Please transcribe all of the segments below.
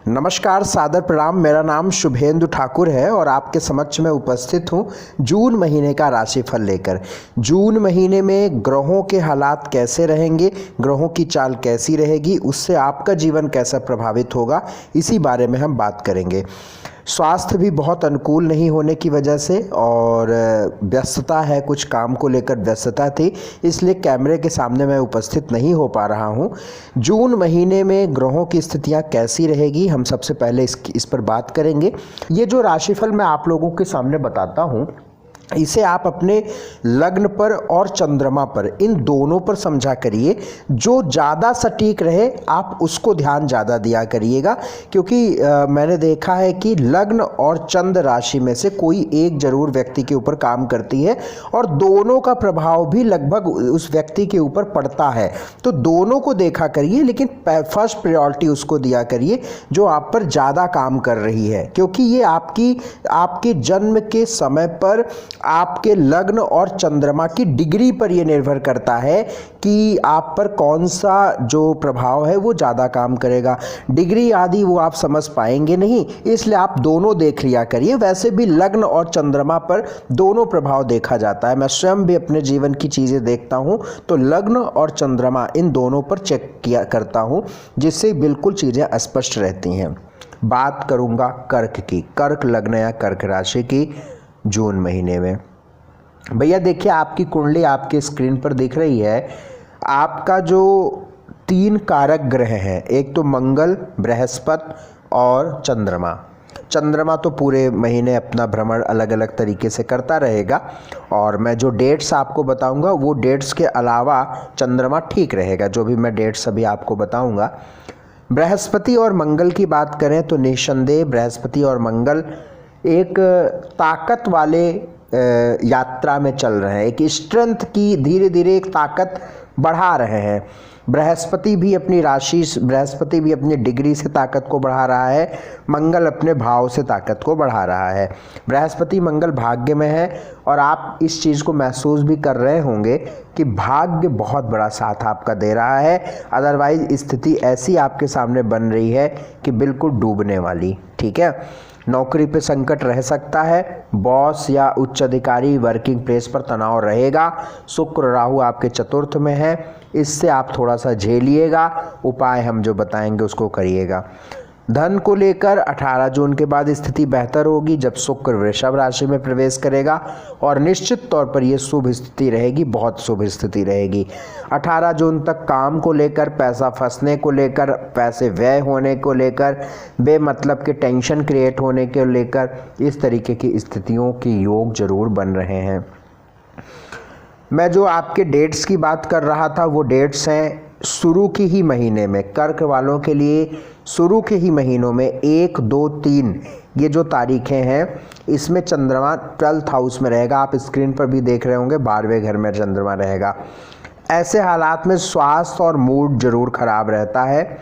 नमस्कार, सादर प्रणाम। मेरा नाम शुभेंदु ठाकुर है और आपके समक्ष में उपस्थित हूँ जून महीने का राशिफल लेकर। जून महीने में ग्रहों के हालात कैसे रहेंगे, ग्रहों की चाल कैसी रहेगी, उससे आपका जीवन कैसा प्रभावित होगा, इसी बारे में हम बात करेंगे। स्वास्थ्य भी बहुत अनुकूल नहीं होने की वजह से और व्यस्तता है, कुछ काम को लेकर व्यस्तता थी, इसलिए कैमरे के सामने मैं उपस्थित नहीं हो पा रहा हूँ। जून महीने में ग्रहों की स्थितियाँ कैसी रहेगी, हम सबसे पहले इस पर बात करेंगे। ये जो राशिफल मैं आप लोगों के सामने बताता हूँ, इसे आप अपने लग्न पर और चंद्रमा पर, इन दोनों पर समझा करिए। जो ज़्यादा सटीक रहे आप उसको ध्यान ज़्यादा दिया करिएगा, क्योंकि मैंने देखा है कि लग्न और चंद्र राशि में से कोई एक जरूर व्यक्ति के ऊपर काम करती है और दोनों का प्रभाव भी लगभग उस व्यक्ति के ऊपर पड़ता है। तो दोनों को देखा करिए, लेकिन फर्स्ट प्रायोरिटी उसको दिया करिए जो आप पर ज़्यादा काम कर रही है, क्योंकि ये आपके जन्म के समय पर आपके लग्न और चंद्रमा की डिग्री पर यह निर्भर करता है कि आप पर कौन सा जो प्रभाव है वो ज़्यादा काम करेगा। डिग्री आदि वो आप समझ पाएंगे नहीं, इसलिए आप दोनों देख लिया करिए। वैसे भी लग्न और चंद्रमा पर दोनों प्रभाव देखा जाता है। मैं स्वयं भी अपने जीवन की चीज़ें देखता हूँ तो लग्न और चंद्रमा इन दोनों पर चेक किया करता हूँ, जिससे बिल्कुल चीज़ें स्पष्ट रहती हैं। बात करूँगा कर्क की, कर्क लग्न या कर्क राशि की जून महीने में। भैया देखिए, आपकी कुंडली आपके स्क्रीन पर दिख रही है। आपका जो 3 कारक ग्रह हैं, एक तो मंगल, बृहस्पति और चंद्रमा। चंद्रमा तो पूरे महीने अपना भ्रमण अलग अलग तरीके से करता रहेगा और मैं जो डेट्स आपको बताऊंगा वो डेट्स के अलावा चंद्रमा ठीक रहेगा। जो भी मैं डेट्स अभी आपको बताऊंगा। बृहस्पति और मंगल की बात करें तो निस्संदेह बृहस्पति और मंगल एक ताकत वाले यात्रा में चल रहे हैं, एक स्ट्रेंथ की धीरे धीरे एक ताकत बढ़ा रहे हैं। बृहस्पति भी अपनी राशि, बृहस्पति भी अपनी डिग्री से ताकत को बढ़ा रहा है, मंगल अपने भाव से ताकत को बढ़ा रहा है। बृहस्पति मंगल भाग्य में है और आप इस चीज़ को महसूस भी कर रहे होंगे कि भाग्य बहुत बड़ा साथ आपका दे रहा है। अदरवाइज स्थिति ऐसी आपके सामने बन रही है कि बिल्कुल डूबने वाली। ठीक है, नौकरी पे संकट रह सकता है, बॉस या उच्च अधिकारी वर्किंग प्लेस पर तनाव रहेगा। शुक्र राहु आपके चतुर्थ में है, इससे आप थोड़ा सा झेलिएगा। उपाय हम जो बताएंगे उसको करिएगा। धन को लेकर 18 जून के बाद स्थिति बेहतर होगी जब शुक्र वृषभ राशि में प्रवेश करेगा और निश्चित तौर पर यह शुभ स्थिति रहेगी, बहुत शुभ स्थिति रहेगी। 18 जून तक काम को लेकर, पैसा फंसने को लेकर, पैसे व्यय होने को लेकर, बेमतलब के टेंशन क्रिएट होने को लेकर इस तरीके की स्थितियों के योग जरूर बन रहे हैं। मैं जो आपके डेट्स की बात कर रहा था वो डेट्स हैं शुरू के ही महीने में। कर्क वालों के लिए शुरू के ही महीनों में 1, 2, 3 ये जो तारीखें हैं, इसमें चंद्रमा 12th हाउस में रहेगा। आप स्क्रीन पर भी देख रहे होंगे 12वें घर में चंद्रमा रहेगा। ऐसे हालात में स्वास्थ्य और मूड जरूर खराब रहता है।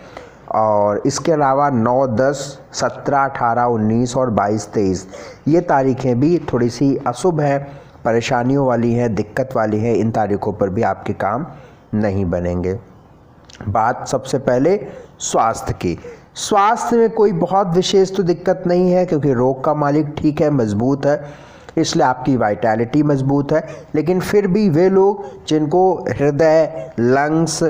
और इसके अलावा 9, 10, 17, 18, 19 और 22, 23 ये तारीखें भी थोड़ी सी अशुभ हैं, परेशानियों वाली हैं, दिक्कत वाली हैं। इन तारीखों पर भी आपके काम नहीं बनेंगे। बात सबसे पहले स्वास्थ्य की। स्वास्थ्य में कोई बहुत विशेष तो दिक्कत नहीं है, क्योंकि रोग का मालिक ठीक है, मजबूत है, इसलिए आपकी वाइटैलिटी मजबूत है। लेकिन फिर भी वे लोग जिनको हृदय, लंग्स,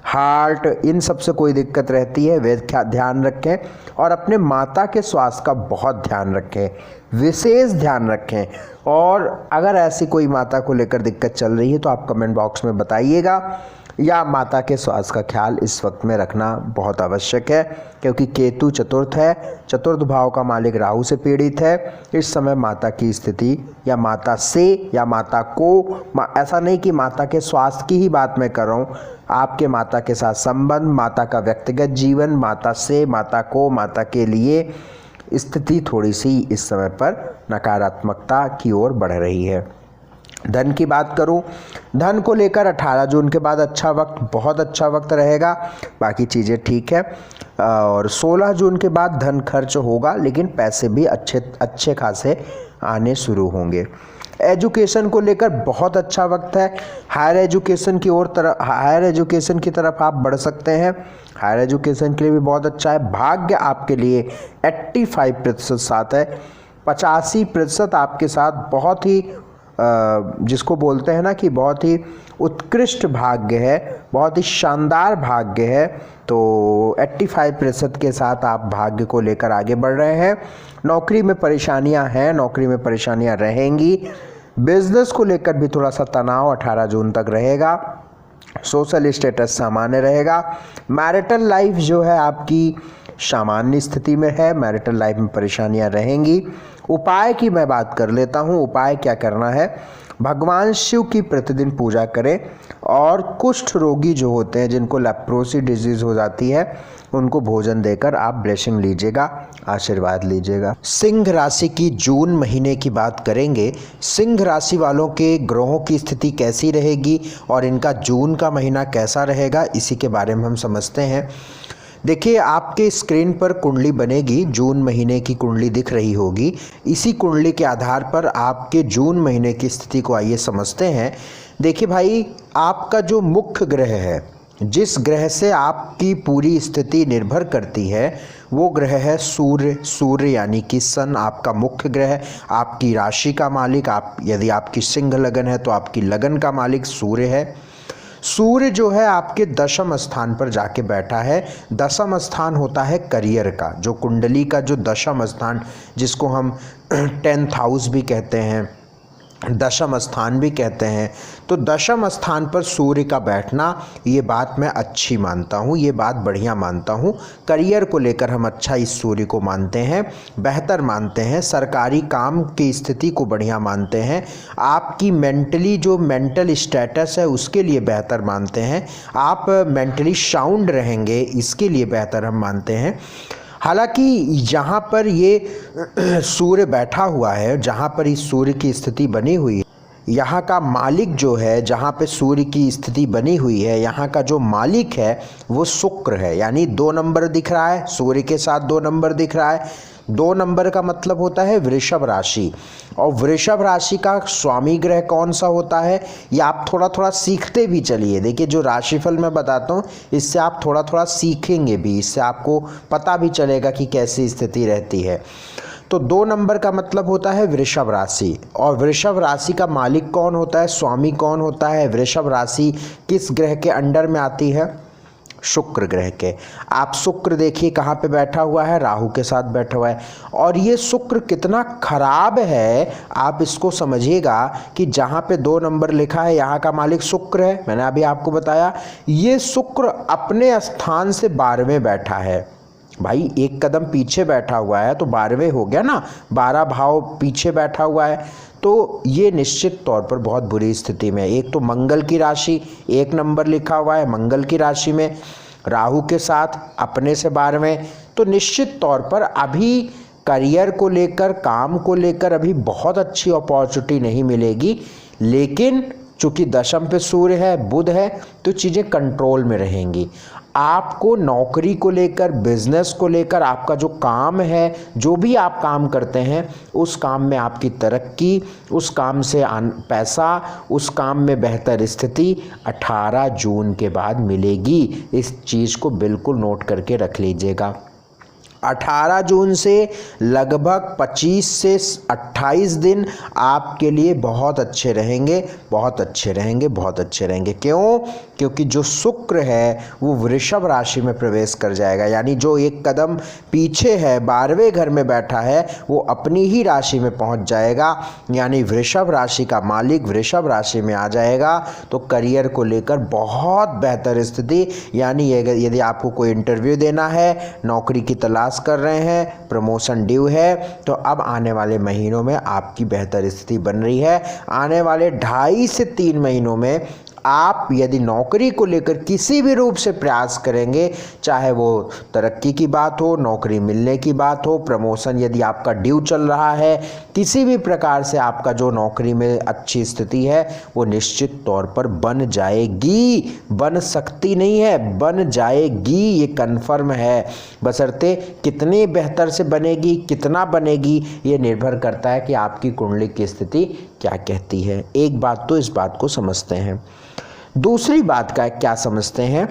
हार्ट इन सब से कोई दिक्कत रहती है, वे ध्यान रखें और अपने माता के स्वास्थ्य का बहुत ध्यान रखें, विशेष ध्यान रखें। और अगर ऐसी कोई माता को लेकर दिक्कत चल रही है तो आप कमेंट बॉक्स में बताइएगा, या माता के स्वास्थ्य का ख्याल इस वक्त में रखना बहुत आवश्यक है, क्योंकि केतु चतुर्थ है, चतुर्थ भाव का मालिक राहु से पीड़ित है। इस समय माता की स्थिति या माता से या माता को, ऐसा नहीं कि माता के स्वास्थ्य की ही बात मैं कर रहा हूँ, आपके माता के साथ संबंध, माता का व्यक्तिगत जीवन, माता से, माता को, माता के लिए स्थिति थोड़ी सी इस समय पर नकारात्मकता की ओर बढ़ रही है। धन की बात करूं, धन को लेकर 18 जून के बाद अच्छा वक्त, बहुत अच्छा वक्त रहेगा, बाकी चीज़ें ठीक है। और 16 जून के बाद धन खर्च होगा, लेकिन पैसे भी अच्छे खासे आने शुरू होंगे। एजुकेशन को लेकर बहुत अच्छा वक्त है। हायर एजुकेशन की तरफ आप बढ़ सकते हैं। हायर एजुकेशन के लिए भी बहुत अच्छा है। भाग्य आपके लिए 85% साथ है। 85% आपके साथ बहुत ही जिसको बोलते हैं ना कि बहुत ही उत्कृष्ट भाग्य है, बहुत ही शानदार भाग्य है। तो 85% के साथ आप भाग्य को लेकर आगे बढ़ रहे हैं। नौकरी में परेशानियां हैं, नौकरी में परेशानियां रहेंगी। बिजनेस को लेकर भी थोड़ा सा तनाव 18 जून तक रहेगा। सोशल स्टेटस सामान्य रहेगा। मैरिटल लाइफ जो है आपकी सामान्य स्थिति में है। मैरिटल लाइफ में परेशानियां रहेंगी। उपाय की मैं बात कर लेता हूं। उपाय क्या करना है? भगवान शिव की प्रतिदिन पूजा करें और कुष्ठ रोगी जो होते हैं, जिनको लेप्रोसी डिजीज हो जाती है, उनको भोजन देकर आप ब्लेसिंग लीजिएगा, आशीर्वाद लीजिएगा। सिंह राशि की जून महीने की बात करेंगे। सिंह राशि वालों के ग्रहों की स्थिति कैसी रहेगी और इनका जून का महीना कैसा रहेगा, इसी के बारे में हम समझते हैं। देखिए, आपके स्क्रीन पर कुंडली बनेगी, जून महीने की कुंडली दिख रही होगी। इसी कुंडली के आधार पर आपके जून महीने की स्थिति को आइए समझते हैं। देखिए भाई, आपका जो मुख्य ग्रह है, जिस ग्रह से आपकी पूरी स्थिति निर्भर करती है, वो ग्रह है सूर्य। सूर्य यानी कि सन आपका मुख्य ग्रह, आपकी राशि का मालिक। आप यदि आपकी सिंह लगन है तो आपकी लगन का मालिक सूर्य है। सूर्य जो है आपके दशम स्थान पर जाके बैठा है। दशम स्थान होता है करियर का, जो कुंडली का जो दशम स्थान, जिसको हम 10th हाउस भी कहते हैं, दशम स्थान भी कहते हैं। तो दशम स्थान पर सूर्य का बैठना, ये बात मैं अच्छी मानता हूँ, ये बात बढ़िया मानता हूँ। करियर को लेकर हम अच्छा इस सूर्य को मानते हैं, बेहतर मानते हैं। सरकारी काम की स्थिति को बढ़िया मानते हैं। आपकी मेंटली जो मेंटल स्टेटस है उसके लिए बेहतर मानते हैं। आप मेंटली साउंड रहेंगे, इसके लिए बेहतर हम मानते हैं। हालांकि यहाँ पर ये सूर्य बैठा हुआ है, जहाँ पर इस सूर्य की स्थिति बनी हुई है, यहाँ का मालिक जो है, जहाँ पे सूर्य की स्थिति बनी हुई है, यहाँ का जो मालिक है वो शुक्र है। यानी 2 नंबर दिख रहा है, सूर्य के साथ 2 नंबर दिख रहा है। 2 नंबर का मतलब होता है वृषभ राशि। और वृषभ राशि का स्वामी ग्रह कौन सा होता है, ये आप थोड़ा थोड़ा सीखते भी चलिए। देखिए, जो राशिफल मैं बताता हूँ, इससे आप थोड़ा थोड़ा सीखेंगे भी, इससे आपको पता भी चलेगा कि कैसी स्थिति रहती है। तो 2 नंबर का मतलब होता है वृषभ राशि। और वृषभ राशि का मालिक कौन होता है, स्वामी कौन होता है? वृषभ राशि किस ग्रह के अंडर में आती है? शुक्र ग्रह के। आप शुक्र देखिए कहाँ पे बैठा हुआ है, राहु के साथ बैठा हुआ है। और ये शुक्र कितना खराब है, आप इसको समझिएगा कि जहाँ पे 2 नंबर लिखा है, यहाँ का मालिक शुक्र है। मैंने अभी आपको बताया, ये शुक्र अपने स्थान से 12वें बैठा है। भाई, एक कदम पीछे बैठा हुआ है तो 12वें हो गया ना, 12 भाव पीछे बैठा हुआ है। तो ये निश्चित तौर पर बहुत बुरी स्थिति में है। एक तो मंगल की राशि, 1 नंबर लिखा हुआ है, मंगल की राशि में राहु के साथ अपने से 12वें। तो निश्चित तौर पर अभी करियर को लेकर, काम को लेकर अभी बहुत अच्छी अपॉर्चुनिटी नहीं मिलेगी। लेकिन चूंकि दशम पे सूर्य है, बुध है, तो चीज़ें कंट्रोल में रहेंगी। आपको नौकरी को लेकर, बिजनेस को लेकर, आपका जो काम है, जो भी आप काम करते हैं, उस काम में आपकी तरक्की, उस काम से पैसा, उस काम में बेहतर स्थिति 18 जून के बाद मिलेगी। इस चीज़ को बिल्कुल नोट करके रख लीजिएगा। 18 जून से लगभग 25 से 28 दिन आपके लिए बहुत अच्छे रहेंगे, बहुत अच्छे रहेंगे, बहुत अच्छे रहेंगे। क्यों? क्योंकि जो शुक्र है वो वृषभ राशि में प्रवेश कर जाएगा। यानी जो 1 कदम पीछे है, 12वें घर में बैठा है, वो अपनी ही राशि में पहुंच जाएगा। यानी वृषभ राशि का मालिक वृषभ राशि में आ जाएगा। तो करियर को लेकर बहुत बेहतर स्थिति। यानी यदि आपको कोई इंटरव्यू देना है, नौकरी की तलाश कर रहे हैं, प्रमोशन ड्यू है, तो अब आने वाले महीनों में आपकी बेहतर स्थिति बन रही है। आने वाले 2.5 से 3 महीनों में आप यदि नौकरी को लेकर किसी भी रूप से प्रयास करेंगे, चाहे वो तरक्की की बात हो, नौकरी मिलने की बात हो, प्रमोशन यदि आपका ड्यू चल रहा है, किसी भी प्रकार से आपका जो नौकरी में अच्छी स्थिति है, वो निश्चित तौर पर बन जाएगी। बन सकती नहीं है, बन जाएगी, ये कन्फर्म है। बशर्ते कितनी बेहतर से बनेगी, कितना बनेगी, ये निर्भर करता है कि आपकी कुंडली की स्थिति क्या कहती है। एक बात तो इस बात को समझते हैं। दूसरी बात का क्या समझते हैं,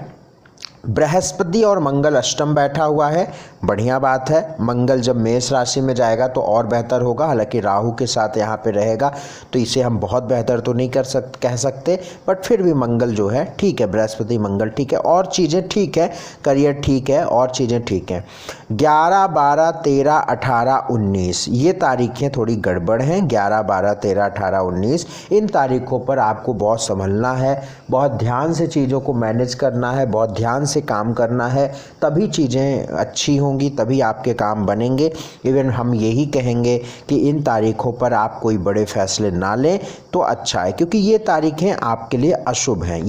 बृहस्पति और मंगल अष्टम बैठा हुआ है, बढ़िया बात है। मंगल जब मेष राशि में जाएगा तो और बेहतर होगा, हालांकि राहु के साथ यहाँ पे रहेगा तो इसे हम बहुत बेहतर तो नहीं कह सकते, बट फिर भी मंगल जो है ठीक है, बृहस्पति मंगल ठीक है, और चीज़ें ठीक है, करियर ठीक है, और चीज़ें ठीक हैं। 11, 12, 13, 18, 19 ये तारीखें थोड़ी गड़बड़ हैं। 11, 12, 13, 18, 19 इन तारीखों पर आपको बहुत संभलना है, बहुत ध्यान से चीज़ों को मैनेज करना है, बहुत ध्यान से काम करना है, तभी चीज़ें अच्छी होंगी, तभी आपके काम बनेंगे। इवन हम यही कहेंगे कि इन तारीखों पर आप कोई बड़े फैसले ना लें तो अच्छा है, क्योंकि ये तारीखें आपके लिए अशुभ हैं,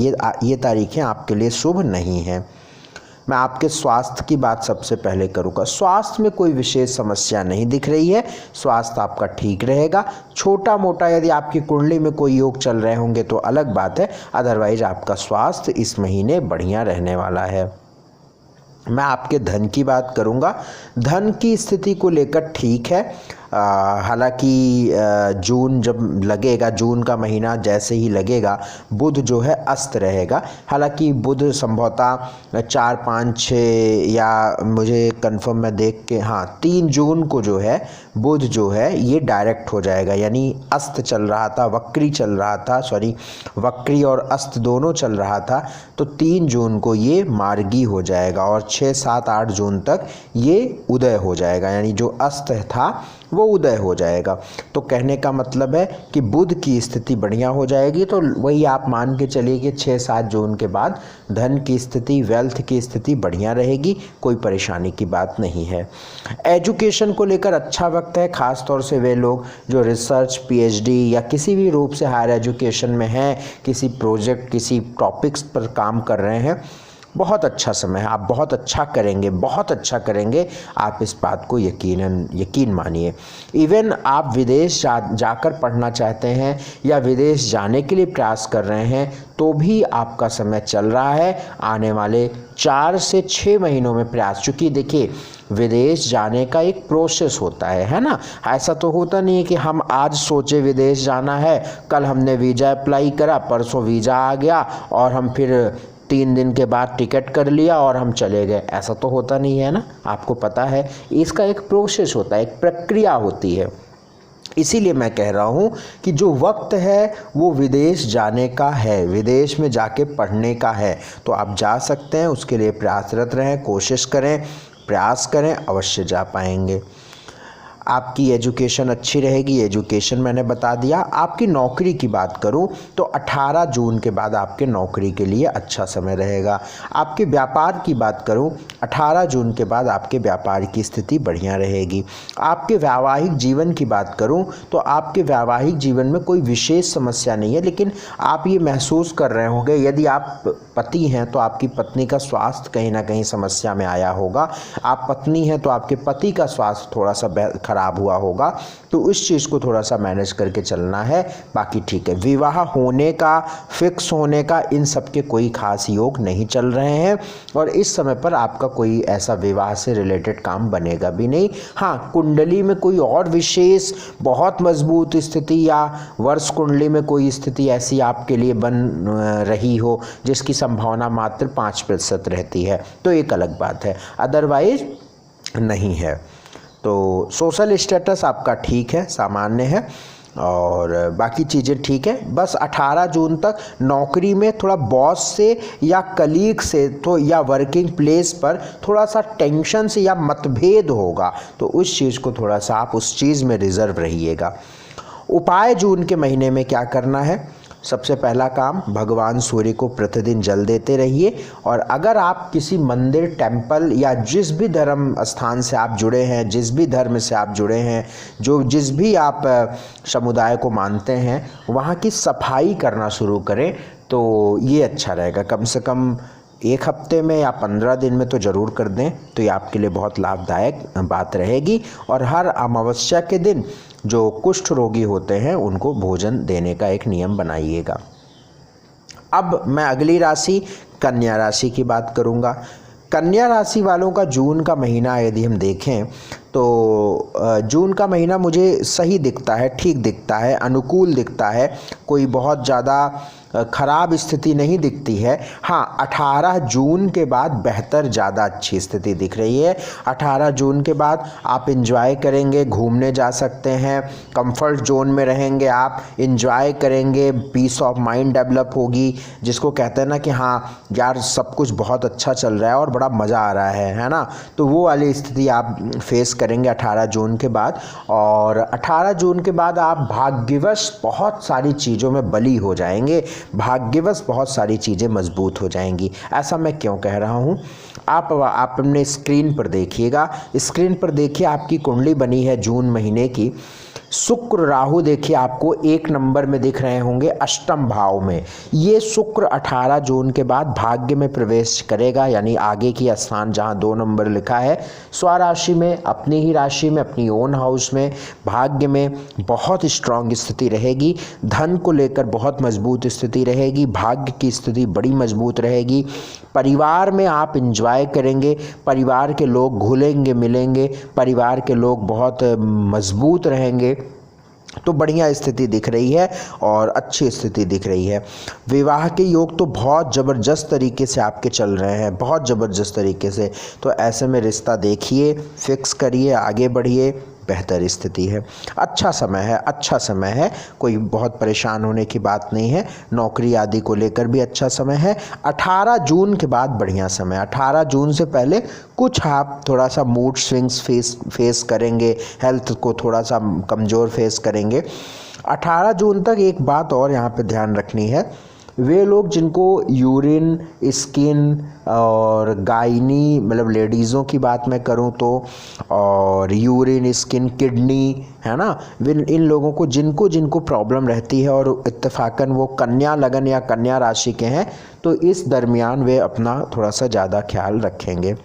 ये तारीखें आपके लिए शुभ नहीं हैं। मैं आपके स्वास्थ्य की बात सबसे पहले करूँगा। स्वास्थ्य में कोई विशेष समस्या नहीं दिख रही है, स्वास्थ्य आपका ठीक रहेगा। छोटा मोटा यदि आपकी कुंडली में कोई योग चल रहे होंगे तो अलग बात है, अदरवाइज आपका स्वास्थ्य इस महीने बढ़िया रहने वाला है। मैं आपके धन की बात करूँगा। धन की स्थिति को लेकर ठीक है, हालांकि जून जब लगेगा, जून का महीना जैसे ही लगेगा, बुध जो है अस्त रहेगा। हालांकि बुध संभवतः 4, 5, 6 या मुझे कंफर्म मैं देख के, हाँ 3 जून को जो है बुध जो है ये डायरेक्ट हो जाएगा, यानी अस्त चल रहा था, वक्री चल रहा था, वक्री और अस्त दोनों चल रहा था, तो 3 जून को ये मार्गी हो जाएगा और 6, 7, 8 जून तक ये उदय हो जाएगा, यानी जो अस्त था वो उदय हो जाएगा। तो कहने का मतलब है कि बुध की स्थिति बढ़िया हो जाएगी, तो वही आप मान के चलिए कि 6, 7 जून के बाद धन की स्थिति, वेल्थ की स्थिति बढ़िया रहेगी, कोई परेशानी की बात नहीं है। एजुकेशन को लेकर अच्छा वक्त है, ख़ास तौर से वे लोग जो रिसर्च, पीएचडी या किसी भी रूप से हायर एजुकेशन में हैं, किसी प्रोजेक्ट, किसी टॉपिक्स पर काम कर रहे हैं, बहुत अच्छा समय है, आप बहुत अच्छा करेंगे, बहुत अच्छा करेंगे, आप इस बात को यकीन मानिए। इवन आप विदेश जाकर पढ़ना चाहते हैं या विदेश जाने के लिए प्रयास कर रहे हैं तो भी आपका समय चल रहा है, आने वाले 4 से 6 महीनों में प्रयास। चूँकि देखिए विदेश जाने का एक प्रोसेस होता है ना, ऐसा तो होता नहीं है कि हम आज सोचे विदेश जाना है, कल हमने वीज़ा अप्लाई करा, परसों वीज़ा आ गया और हम फिर 3 दिन के बाद टिकट कर लिया और हम चले गए, ऐसा तो होता नहीं है ना। आपको पता है इसका एक प्रोसेस होता है, एक प्रक्रिया होती है। इसीलिए मैं कह रहा हूँ कि जो वक्त है वो विदेश जाने का है, विदेश में जाके पढ़ने का है, तो आप जा सकते हैं, उसके लिए प्रयासरत रहें, कोशिश करें, प्रयास करें, अवश्य जा पाएंगे। आपकी एजुकेशन अच्छी रहेगी, एजुकेशन मैंने बता दिया। आपकी नौकरी की बात करूं तो 18 जून के बाद आपके नौकरी के लिए अच्छा समय रहेगा। आपके व्यापार की बात करूं, 18 जून के बाद आपके व्यापार की स्थिति बढ़िया रहेगी। आपके वैवाहिक जीवन की बात करूं तो आपके वैवाहिक जीवन में कोई विशेष समस्या नहीं है, लेकिन आप ये महसूस कर रहे होंगे, यदि आप पति हैं तो आपकी पत्नी का स्वास्थ्य कहीं ना कहीं समस्या में आया होगा, आप पत्नी हैं तो आपके पति का स्वास्थ्य थोड़ा सा खराब हुआ होगा, तो उस चीज़ को थोड़ा सा मैनेज करके चलना है, बाकी ठीक है। विवाह होने का, फिक्स होने का, इन सब के कोई खास योग नहीं चल रहे हैं और इस समय पर आपका कोई ऐसा विवाह से रिलेटेड काम बनेगा भी नहीं। हाँ, कुंडली में कोई और विशेष बहुत मजबूत स्थिति या वर्ष कुंडली में कोई स्थिति ऐसी आपके लिए बन रही हो जिसकी संभावना मात्र 5% रहती है तो एक अलग बात है, अदरवाइज नहीं है। तो सोशल स्टेटस आपका ठीक है, सामान्य है और बाकी चीज़ें ठीक है। बस 18 जून तक नौकरी में थोड़ा बॉस से या कलीग से तो या वर्किंग प्लेस पर थोड़ा सा टेंशन से या मतभेद होगा, तो उस चीज़ को थोड़ा सा आप उस चीज़ में रिजर्व रहिएगा। उपाय जून के महीने में क्या करना है? सबसे पहला काम, भगवान सूर्य को प्रतिदिन जल देते रहिए और अगर आप किसी मंदिर, टेम्पल या जिस भी धर्म स्थान से आप जुड़े हैं, जिस भी धर्म से आप जुड़े हैं, जिस भी आप समुदाय को मानते हैं, वहाँ की सफाई करना शुरू करें तो ये अच्छा रहेगा। कम से कम 1 हफ्ते में या 15 दिन में तो ज़रूर कर दें, तो ये आपके लिए बहुत लाभदायक बात रहेगी। और हर अमावस्या के दिन जो कुष्ठ रोगी होते हैं उनको भोजन देने का एक नियम बनाइएगा। अब मैं अगली राशि कन्या राशि की बात करूंगा। कन्या राशि वालों का जून का महीना यदि हम देखें तो जून का महीना मुझे सही दिखता है, ठीक दिखता है, अनुकूल दिखता है, कोई बहुत ज़्यादा ख़राब स्थिति नहीं दिखती है। हाँ, 18 जून के बाद बेहतर ज़्यादा अच्छी स्थिति दिख रही है। 18 जून के बाद आप इंजॉय करेंगे, घूमने जा सकते हैं, कंफर्ट जोन में रहेंगे, आप इंजॉय करेंगे, पीस ऑफ माइंड डेवलप होगी, जिसको कहते हैं ना कि हाँ यार सब कुछ बहुत अच्छा चल रहा है और बड़ा मज़ा आ रहा है ना। तो वो वाली स्थिति आप फेस करेंगे 18 जून के बाद। और 18 जून के बाद आप भाग्यवश बहुत सारी चीज़ों में बली हो जाएंगे, भाग्यवश बहुत सारी चीज़ें मजबूत हो जाएंगी। ऐसा मैं क्यों कह रहा हूँ, आप अपने स्क्रीन पर देखिएगा, स्क्रीन पर देखिए आपकी कुंडली बनी है जून महीने की। शुक्र राहु देखिए आपको 1 नंबर में दिख रहे होंगे, अष्टम भाव में। ये शुक्र 18 जून के बाद भाग्य में प्रवेश करेगा, यानी आगे की स्थान जहां 2 नंबर लिखा है स्वराशि में, अपनी ही राशि में, अपनी ओन हाउस में, भाग्य में बहुत स्ट्रांग स्थिति रहेगी। धन को लेकर बहुत मजबूत स्थिति रहेगी, भाग्य की स्थिति बड़ी मजबूत रहेगी। परिवार में आप इंजॉय करेंगे, परिवार के लोग घुलेंगे मिलेंगे, परिवार के लोग बहुत मजबूत रहेंगे। तो बढ़िया स्थिति दिख रही है और अच्छी स्थिति दिख रही है। विवाह के योग तो बहुत ज़बरदस्त तरीके से आपके चल रहे हैं, बहुत ज़बरदस्त तरीके से। तो ऐसे में रिश्ता देखिए, फिक्स करिए, आगे बढ़िए, बेहतर स्थिति है, अच्छा समय है, अच्छा समय है, कोई बहुत परेशान होने की बात नहीं है। नौकरी आदि को लेकर भी अच्छा समय है। 18 जून के बाद बढ़िया समय। 18 जून से पहले कुछ आप थोड़ा सा मूड स्विंग्स फेस करेंगे, हेल्थ को थोड़ा सा कमज़ोर फेस करेंगे। 18 जून तक एक बात और यहाँ पे ध्यान रखनी है, वे लोग जिनको यूरिन, स्किन और गायनी, मतलब लेडीज़ों की बात मैं करूं तो, और यूरिन, स्किन, किडनी, है ना, इन लोगों को जिनको प्रॉब्लम रहती है और इत्तेफाकन वो कन्या लगन या कन्या राशि के हैं, तो इस दरमियान वे अपना थोड़ा सा ज़्यादा ख्याल रखेंगे।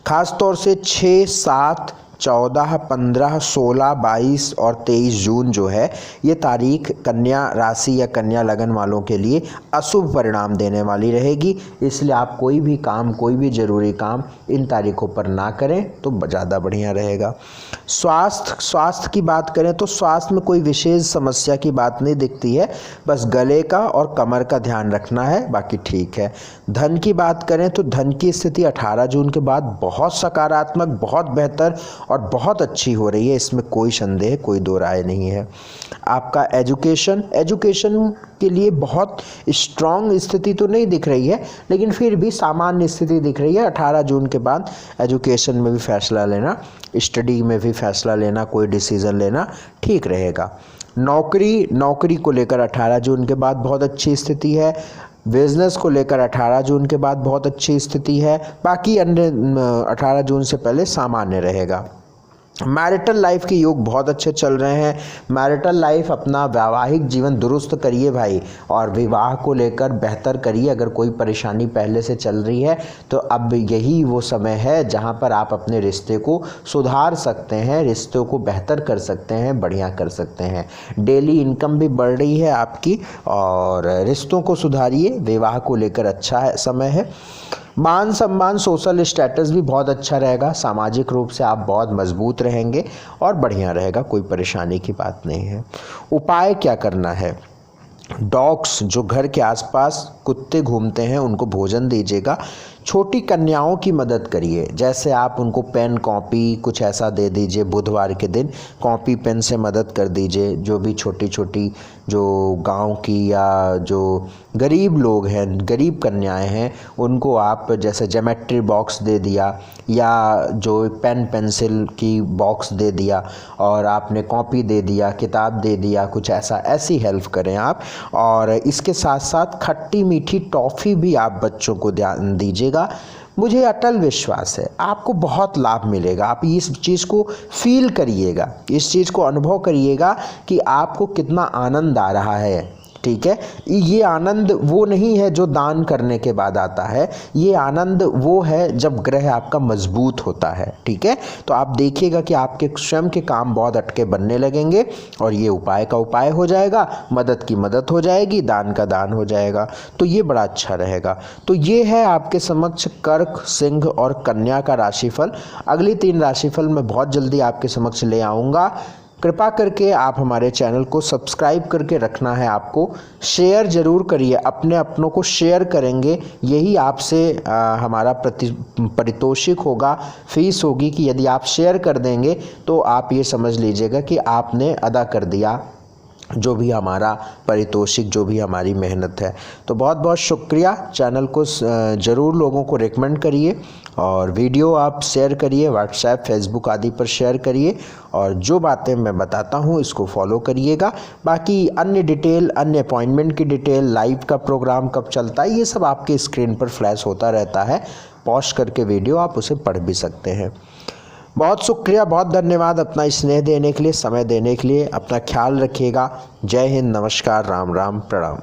ख़ास तौर से 6, 7, 14, 15, 16, 22 और 23 जून जो है, ये तारीख कन्या राशि या कन्या लगन वालों के लिए अशुभ परिणाम देने वाली रहेगी। इसलिए आप कोई भी काम, कोई भी ज़रूरी काम इन तारीखों पर ना करें तो ज़्यादा बढ़िया रहेगा। स्वास्थ्य की बात करें तो स्वास्थ्य में कोई विशेष समस्या की बात नहीं दिखती है, बस गले का और कमर का ध्यान रखना है, बाकी ठीक है। धन की बात करें तो धन की स्थिति 18 जून के बाद बहुत सकारात्मक, बहुत बेहतर और बहुत अच्छी हो रही है, इसमें कोई संदेह, कोई दो राय नहीं है। आपका एजुकेशन के लिए बहुत स्ट्रांग स्थिति तो नहीं दिख रही है, लेकिन फिर भी सामान्य स्थिति दिख रही है। 18 जून के बाद एजुकेशन में भी फैसला लेना, स्टडी में भी फैसला लेना, कोई डिसीज़न लेना ठीक रहेगा। नौकरी को लेकर 18 जून के बाद बहुत अच्छी स्थिति है। बिजनेस को लेकर 18 जून के बाद बहुत अच्छी स्थिति है। बाकी अन्य 18 जून से पहले सामान्य रहेगा। मैरिटल लाइफ के योग बहुत अच्छे चल रहे हैं। मैरिटल लाइफ, अपना वैवाहिक जीवन दुरुस्त करिए भाई, और विवाह को लेकर बेहतर करिए। अगर कोई परेशानी पहले से चल रही है तो अब यही वो समय है जहां पर आप अपने रिश्ते को सुधार सकते हैं, रिश्तों को बेहतर कर सकते हैं, बढ़िया कर सकते हैं। डेली इनकम भी बढ़ रही है आपकी, और रिश्तों को सुधारिए। विवाह को लेकर अच्छा समय है। मान सम्मान, सोशल स्टेटस भी बहुत अच्छा रहेगा। सामाजिक रूप से आप बहुत मजबूत रहेंगे और बढ़िया रहेगा, कोई परेशानी की बात नहीं है। उपाय क्या करना है? डॉग्स, जो घर के आसपास कुत्ते घूमते हैं, उनको भोजन दीजिएगा। छोटी कन्याओं की मदद करिए, जैसे आप उनको पेन, कॉपी कुछ ऐसा दे दीजिए। बुधवार के दिन कॉपी पेन से मदद कर दीजिए। जो भी छोटी छोटी जो गांव की या जो गरीब लोग हैं, गरीब कन्याएं हैं, उनको आप जैसे ज्योमेट्री बॉक्स दे दिया, या जो पेन पेंसिल की बॉक्स दे दिया, और आपने कॉपी दे दिया, किताब दे दिया, कुछ ऐसी हेल्प करें आप। और इसके साथ साथ खट्टी मीठी टॉफ़ी भी आप बच्चों को ध्यान दीजिएगा। मुझे अटल विश्वास है आपको बहुत लाभ मिलेगा। आप इस चीज़ को फील करिएगा, इस चीज़ को अनुभव करिएगा कि आपको कितना आनंद आ रहा है। ठीक है। ये आनंद वो नहीं है जो दान करने के बाद आता है, ये आनंद वो है जब ग्रह आपका मजबूत होता है। ठीक है, तो आप देखिएगा कि आपके स्वयं के काम बहुत अटके बनने लगेंगे और ये उपाय का उपाय हो जाएगा, मदद की मदद हो जाएगी, दान का दान हो जाएगा, तो ये बड़ा अच्छा रहेगा। तो ये है आपके समक्ष कर्क, सिंह और कन्या का राशिफल। अगली 3 राशिफल मैं बहुत जल्दी आपके समक्ष ले आऊँगा। कृपा करके आप हमारे चैनल को सब्सक्राइब करके रखना है आपको। शेयर ज़रूर करिए, अपने अपनों को शेयर करेंगे, यही आपसे हमारा पारितोषिक होगा, फीस होगी कि यदि आप शेयर कर देंगे तो आप ये समझ लीजिएगा कि आपने अदा कर दिया जो भी हमारा पारितोषिक, जो भी हमारी मेहनत है। तो बहुत बहुत शुक्रिया। चैनल को ज़रूर लोगों को रिकमेंड करिए और वीडियो आप शेयर करिए, व्हाट्सएप, फेसबुक आदि पर शेयर करिए और जो बातें मैं बताता हूँ इसको फॉलो करिएगा। बाकी अन्य डिटेल, अन्य अपॉइंटमेंट की डिटेल, लाइव का प्रोग्राम कब चलता है, ये सब आपके स्क्रीन पर फ्लैश होता रहता है। पॉज करके वीडियो आप उसे पढ़ भी सकते हैं। बहुत शुक्रिया, बहुत धन्यवाद अपना स्नेह देने के लिए, समय देने के लिए। अपना ख्याल रखिएगा। जय हिंद, नमस्कार, राम राम, प्रणाम।